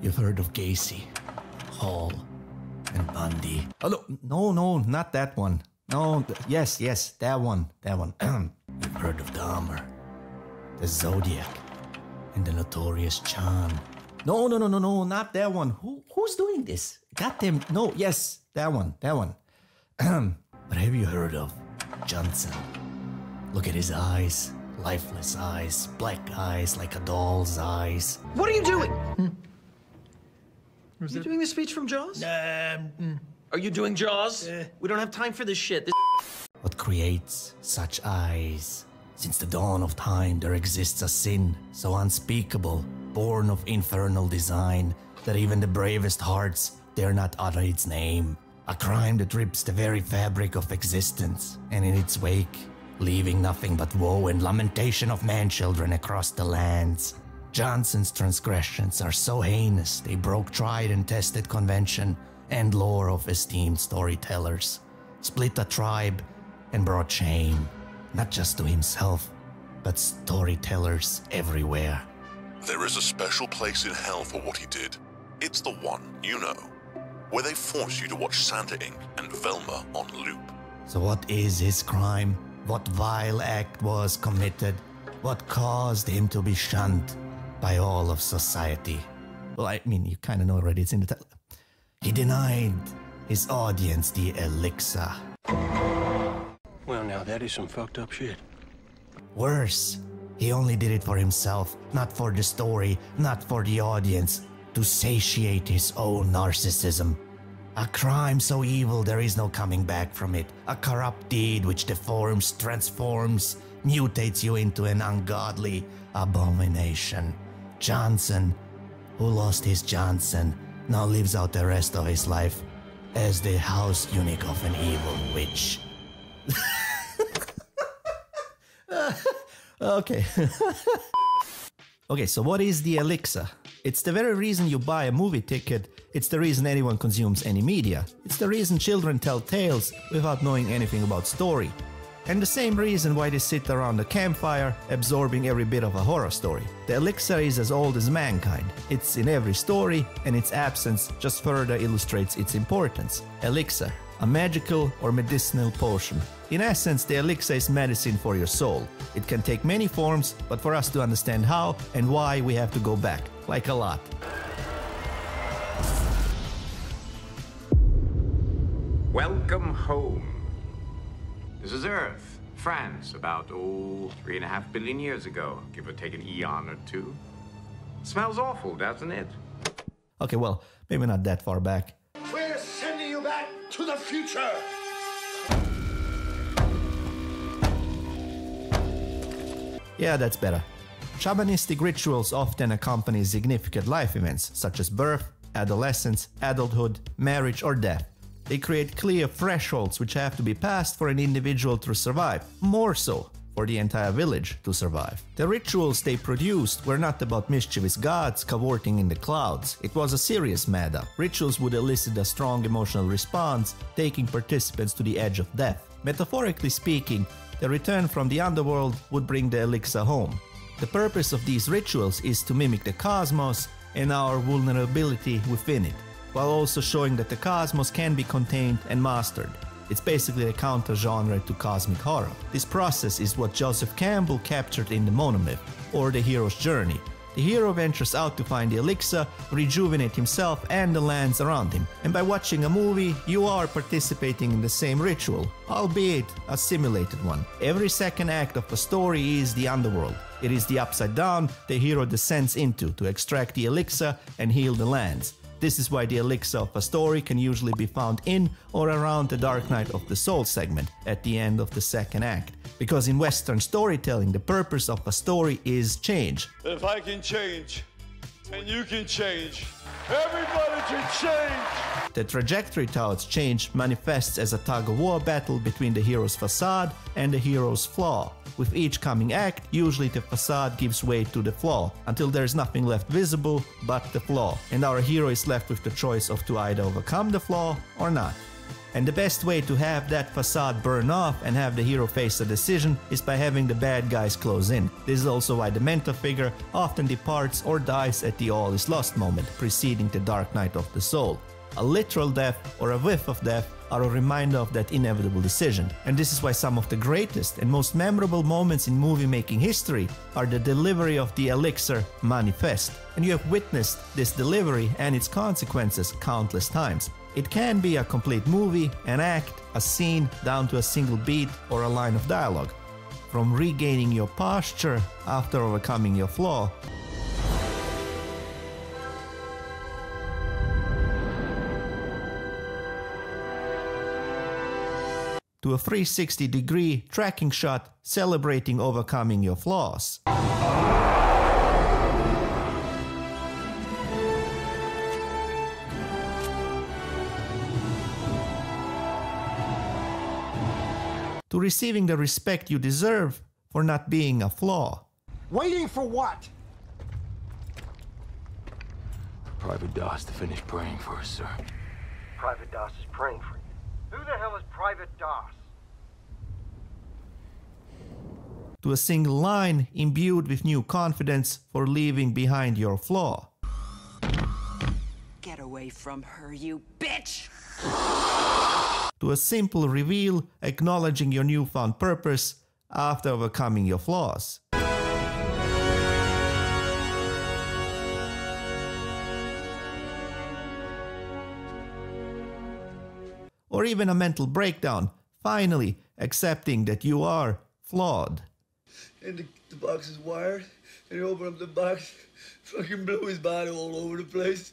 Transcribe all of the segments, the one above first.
You've heard of Gacy, Hall, and Bundy. Oh, no, not that one. No, yes, that one. You've heard of Dahmer, the Zodiac, and the Notorious Chan. No, not that one. Who's doing this? Goddamn, no, yes, that one. But have you heard of Johnson? Look at his eyes, lifeless eyes, black eyes like a doll's eyes. What are you doing? Are you doing the speech from Jaws? Are you doing Jaws? We don't have time for this shit. What creates such eyes? Since the dawn of time, there exists a sin so unspeakable, born of infernal design, that even the bravest hearts dare not utter its name. A crime that rips the very fabric of existence, and in its wake, leaving nothing but woe and lamentation of man-children across the lands. Johnson's transgressions are so heinous, they broke tried and tested convention and lore of esteemed storytellers, split a tribe, and brought shame, not just to himself, but storytellers everywhere. There is a special place in hell for what he did. It's the one you know, where they force you to watch Santa Inc. and Velma on loop. So what is his crime? What vile act was committed? What caused him to be shunned by all of society? Well, I mean, you kind of know already, it's in the title. He denied his audience the elixir. Well, now that is some fucked up shit. Worse, he only did it for himself, not for the story, not for the audience, to satiate his own narcissism. A crime so evil there is no coming back from it. A corrupt deed which deforms, transforms, mutates you into an ungodly abomination. Johnson, who lost his Johnson, now lives out the rest of his life as the house eunuch of an evil witch. Okay. Okay, so what is the elixir? It's the very reason you buy a movie ticket. It's the reason anyone consumes any media. It's the reason children tell tales without knowing anything about story. And the same reason why they sit around a campfire, absorbing every bit of a horror story. The elixir is as old as mankind. It's in every story, and its absence just further illustrates its importance. Elixir, a magical or medicinal potion. In essence, the elixir is medicine for your soul. It can take many forms, but for us to understand how and why, we have to go back, like a lot. Welcome home. This is Earth, France, about, 3.5 billion years ago, give or take an eon or two. Smells awful, doesn't it? Okay, well, maybe not that far back. We're sending you back to the future! Yeah, that's better. Shamanistic rituals often accompany significant life events, such as birth, adolescence, adulthood, marriage, or death. They create clear thresholds which have to be passed for an individual to survive, more so for the entire village to survive. The rituals they produced were not about mischievous gods cavorting in the clouds. It was a serious matter. Rituals would elicit a strong emotional response, taking participants to the edge of death. Metaphorically speaking, the return from the underworld would bring the elixir home. The purpose of these rituals is to mimic the cosmos and our vulnerability within it, while also showing that the cosmos can be contained and mastered. It's basically a counter-genre to cosmic horror. This process is what Joseph Campbell captured in The Monomyth, or The Hero's Journey. The hero ventures out to find the elixir, rejuvenate himself and the lands around him. And by watching a movie, you are participating in the same ritual, albeit a simulated one. Every second act of the story is the underworld. It is the upside down the hero descends into to extract the elixir and heal the lands. This is why the elixir of a story can usually be found in or around the Dark Night of the Soul segment at the end of the second act. Because in Western storytelling, the purpose of a story is change. If I can change, and you can change, everybody can change! The trajectory towards change manifests as a tug-of-war battle between the hero's facade and the hero's flaw. With each coming act, usually the facade gives way to the flaw, until there is nothing left visible but the flaw, and our hero is left with the choice of to either overcome the flaw or not. And the best way to have that facade burn off and have the hero face a decision is by having the bad guys close in. This is also why the mentor figure often departs or dies at the all is lost moment, preceding the dark night of the soul. A literal death or a whiff of death are a reminder of that inevitable decision. And this is why some of the greatest and most memorable moments in movie-making history are the delivery of the Elixir Manifest. And you have witnessed this delivery and its consequences countless times. It can be a complete movie, an act, a scene, down to a single beat or a line of dialogue. From regaining your posture after overcoming your flaw, to a 360-degree tracking shot celebrating overcoming your flaws. To receiving the respect you deserve for not being a flaw. Waiting for what? Private Doss to finish praying for us, sir. Private Doss is praying for you. Who the hell is Private Doss? To a single line imbued with new confidence for leaving behind your flaw. Get away from her, you bitch! To a simple reveal acknowledging your newfound purpose after overcoming your flaws. Or even a mental breakdown, finally accepting that you are flawed. And the box is wired, and he opened up the box, fucking blew his body all over the place.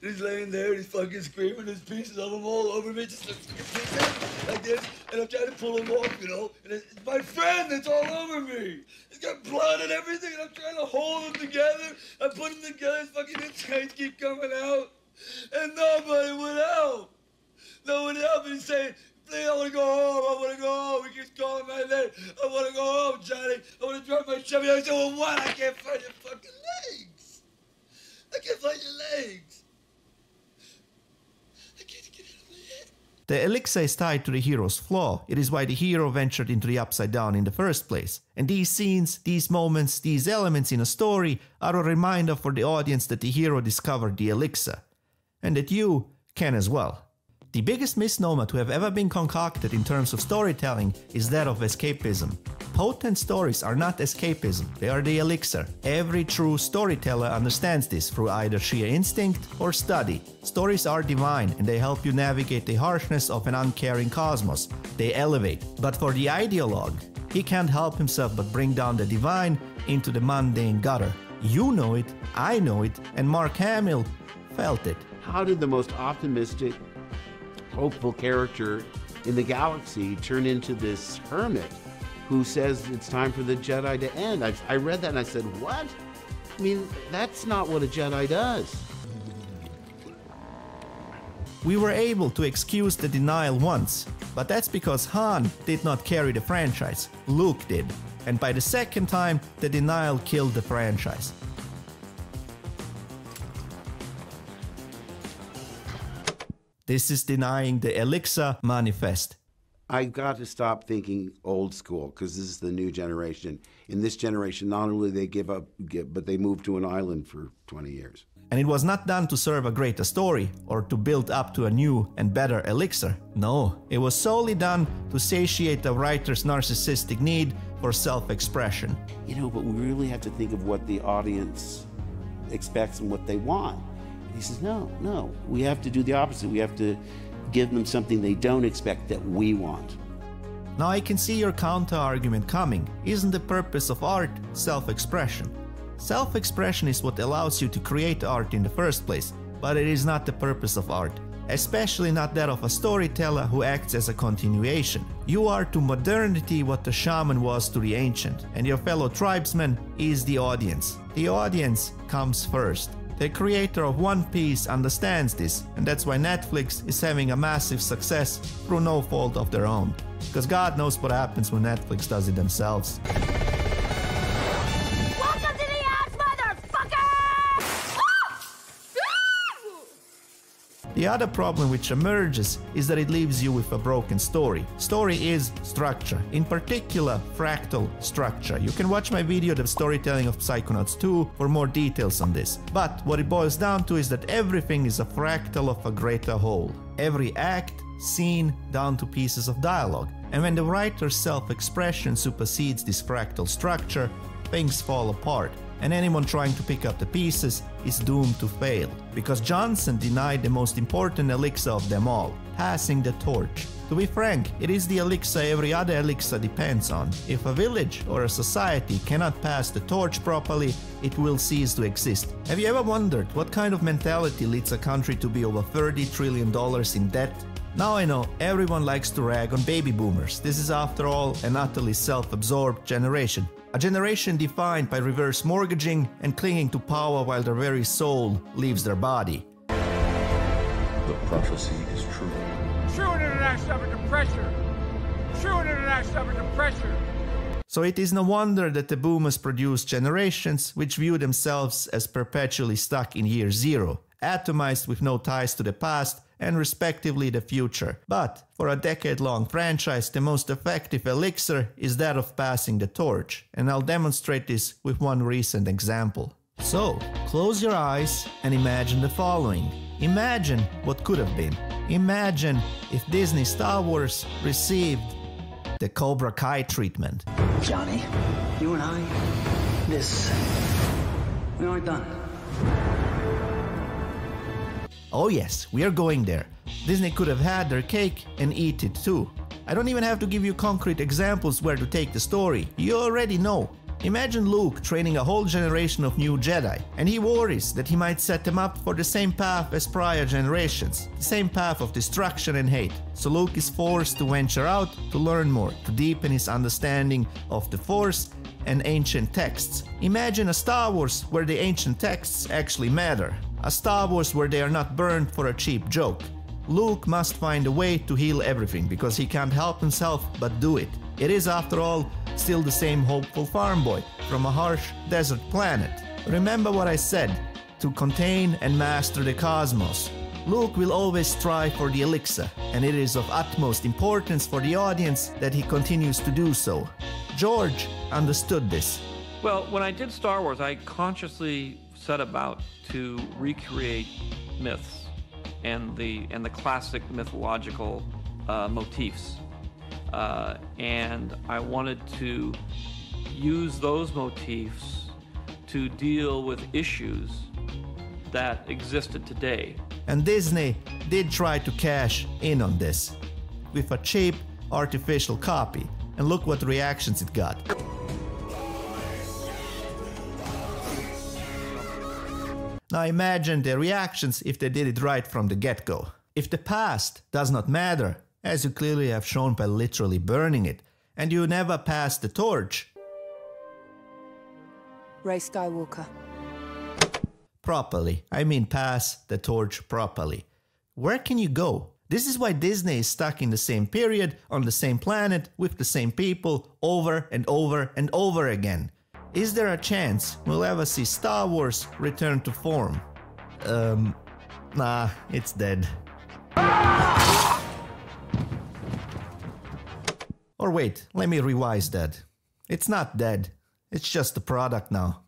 And he's laying there, and he's fucking screaming, there's pieces of him all over me, just like this, and I'm trying to pull him off, you know, and it's my friend that's all over me. He's got blood and everything, and I'm trying to hold him together. I put him together, his fucking insides keep coming out, and nobody would help. No one helped me. He's saying, please, I want to go home. I want to go home. He keeps calling my name. I want to go home, Johnny. I want to drive my Chevy. I said, well, what? I can't find your fucking legs. I can't find your legs. I can't get it out of my head. The elixir is tied to the hero's flaw. It is why the hero ventured into the Upside Down in the first place. And these scenes, these moments, these elements in a story are a reminder for the audience that the hero discovered the elixir. And that you can as well. The biggest misnomer to have ever been concocted in terms of storytelling is that of escapism. Potent stories are not escapism, they are the elixir. Every true storyteller understands this through either sheer instinct or study. Stories are divine and they help you navigate the harshness of an uncaring cosmos. They elevate. But for the ideologue, he can't help himself but bring down the divine into the mundane gutter. You know it, I know it, and Mark Hamill felt it. How did the most optimistic, hopeful character in the galaxy turn into this hermit who says it's time for the Jedi to end? I read that and I said, what? I mean, that's not what a Jedi does. We were able to excuse the denial once, but that's because Han did not carry the franchise, Luke did. And by the second time, the denial killed the franchise. This is denying the Elixir Manifest. I got to stop thinking old school because this is the new generation. In this generation, not only they give up, but they move to an island for 20 years. And it was not done to serve a greater story or to build up to a new and better elixir. No, it was solely done to satiate the writer's narcissistic need for self-expression. You know, but we really have to think of what the audience expects and what they want. He says, no, we have to do the opposite. We have to give them something they don't expect that we want. Now I can see your counter-argument coming. Isn't the purpose of art self-expression? Self-expression is what allows you to create art in the first place, but it is not the purpose of art. Especially not that of a storyteller who acts as a continuation. You are to modernity what the shaman was to the ancient, and your fellow tribesman is the audience. The audience comes first. The creator of One Piece understands this, and that's why Netflix is having a massive success through no fault of their own. Because God knows what happens when Netflix does it themselves. Welcome to the ass, motherfucker! The other problem which emerges is that it leaves you with a broken story. Story is structure, in particular fractal structure. You can watch my video, The Storytelling of Psychonauts 2, for more details on this. But what it boils down to is that everything is a fractal of a greater whole. Every act, scene, down to pieces of dialogue. And when the writer's self-expression supersedes this fractal structure, things fall apart. And anyone trying to pick up the pieces is doomed to fail. Because Johnson denied the most important elixir of them all, passing the torch. To be frank, it is the elixir every other elixir depends on. If a village or a society cannot pass the torch properly, it will cease to exist. Have you ever wondered what kind of mentality leads a country to be over $30 trillion in debt? Now I know everyone likes to rag on baby boomers. This is after all an utterly self-absorbed generation. A generation defined by reverse mortgaging and clinging to power while their very soul leaves their body. The prophecy is true. True internet under pressure. True internet under pressure. So it is no wonder that the boomers produce generations which view themselves as perpetually stuck in year zero, atomized with no ties to the past and respectively the future. But for a decade-long franchise, the most effective elixir is that of passing the torch, and I'll demonstrate this with one recent example. So, close your eyes and imagine the following. Imagine what could have been. Imagine if Disney Star Wars received the Cobra Kai treatment. Johnny, you and I, we aren't done. Oh yes, we are going there. Disney could have had their cake and eat it too. I don't even have to give you concrete examples where to take the story. You already know. Imagine Luke training a whole generation of new Jedi, and he worries that he might set them up for the same path as prior generations, the same path of destruction and hate. So Luke is forced to venture out to learn more, to deepen his understanding of the Force and ancient texts. Imagine a Star Wars where the ancient texts actually matter. A Star Wars where they are not burned for a cheap joke. Luke must find a way to heal everything because he can't help himself but do it. It is, after all, still the same hopeful farm boy from a harsh desert planet. Remember what I said, to contain and master the cosmos. Luke will always strive for the elixir, and it is of utmost importance for the audience that he continues to do so. George understood this. Well, when I did Star Wars, I consciously set about to recreate myths and the classic mythological motifs, and I wanted to use those motifs to deal with issues that existed today. And Disney did try to cash in on this with a cheap artificial copy, and look what reactions it got. Now imagine their reactions if they did it right from the get-go. If the past does not matter, as you clearly have shown by literally burning it, and you never pass the torch. Rey Skywalker. Properly, I mean pass the torch properly. Where can you go? This is why Disney is stuck in the same period, on the same planet, with the same people, over and over and over again. Is there a chance we'll ever see Star Wars return to form? Nah, it's dead. Or wait, let me revise that. It's not dead, it's just a product now.